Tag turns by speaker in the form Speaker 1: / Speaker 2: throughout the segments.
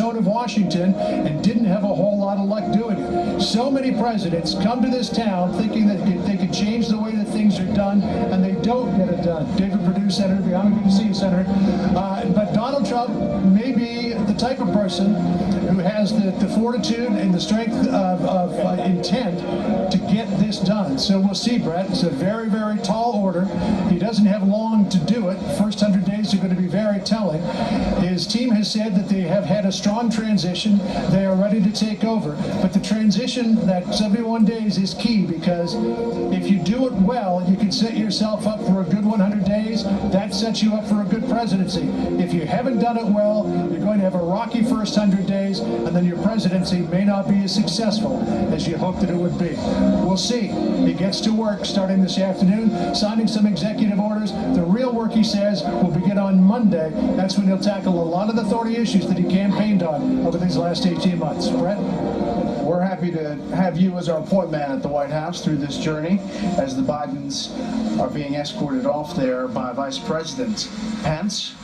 Speaker 1: tone of Washington and didn't have a whole lot of luck doing it. So many presidents come to this town thinking that they could change the way that things are done, and they don't get it done. David Perdue, Senator, beyond good to see you, Senator. But Donald Trump may be the type of person who has the fortitude and the strength of intent to get this done. So we'll see, Brett. It's a very, very tall order. He doesn't have long to do it. First 100 days are going to be very telling. His team has said that they have had a strong transition. They are ready to take over. But the transition, that 71 days, is key, because if you do it well, you can set yourself up for a good 100 days. That sets you up for a good presidency. If you haven't done it well, you're going to have a rocky first 100 days, and then your presidency may not be as successful as you hoped that it would be. We'll see. He gets to work starting this afternoon, signing some executive orders. The real work, he says, will begin on Monday. That's when he'll tackle a lot of the thorny issues that he campaigned on over these last 18 months. Brett?
Speaker 2: We're happy to have you as our point man at the White House through this journey as the Bidens are being escorted off there by Vice President Pence.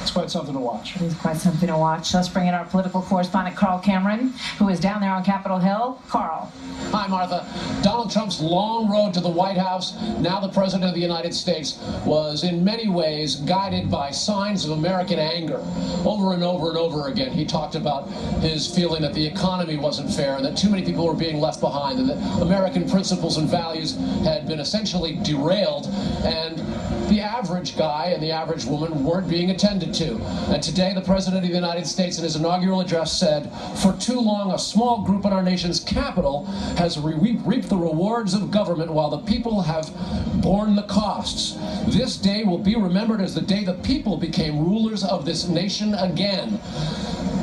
Speaker 2: It's quite something to watch.
Speaker 3: It is quite something to watch. Let's bring in our political correspondent, Carl Cameron, who is down there on Capitol Hill. Carl.
Speaker 4: Hi, Martha. Donald Trump's long road to the White House, now the President of the United States, was in many ways guided by signs of American anger. Over and over and over again, he talked about his feeling that the economy wasn't fair, and that too many people were being left behind, and that American principles and values had been essentially derailed, and the average guy and the average woman weren't being attended to. And today, the President of the United States in his inaugural address said, "For too long, a small group in our nation's capital has reaped the rewards of government while the people have borne the costs. This day will be remembered as the day the people became rulers of this nation again."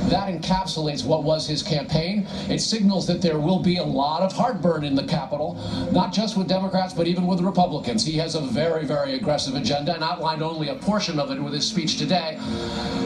Speaker 4: That encapsulates what was his campaign. It signals that there will be a lot of heartburn in the Capitol, not just with Democrats, but even with Republicans. He has a very, very aggressive agenda and outlined only a portion of it with his speech today.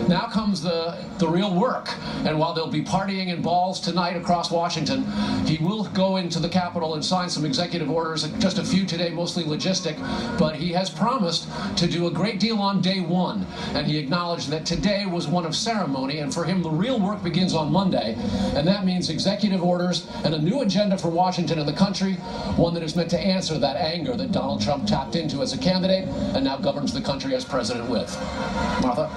Speaker 4: Now comes the real work. And while there'll be partying and balls tonight across Washington, he will go into the Capitol and sign some executive orders, just a few today, mostly logistic, but he has promised to do a great deal on day one. And he acknowledged that today was one of ceremony, and for him the real work begins on Monday, and that means executive orders and a new agenda for Washington and the country, one that is meant to answer that anger that Donald Trump tapped into as a candidate and now governs the country as president with. Martha?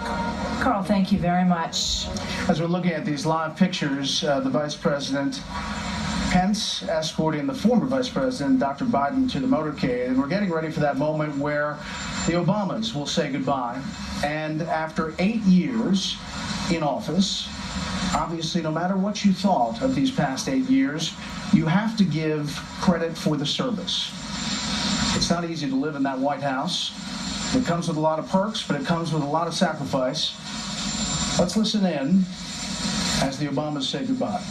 Speaker 3: Carl, thank you very much.
Speaker 2: As we're looking at these live pictures, the Vice President Pence escorting the former Vice President, Dr. Biden, to the motorcade, and we're getting ready for that moment where the Obamas will say goodbye. And after 8 years in office, obviously, no matter what you thought of these past 8 years, you have to give credit for the service. It's not easy to live in that White House. It comes with a lot of perks, but it comes with a lot of sacrifice. Let's listen in as the Obamas say goodbye.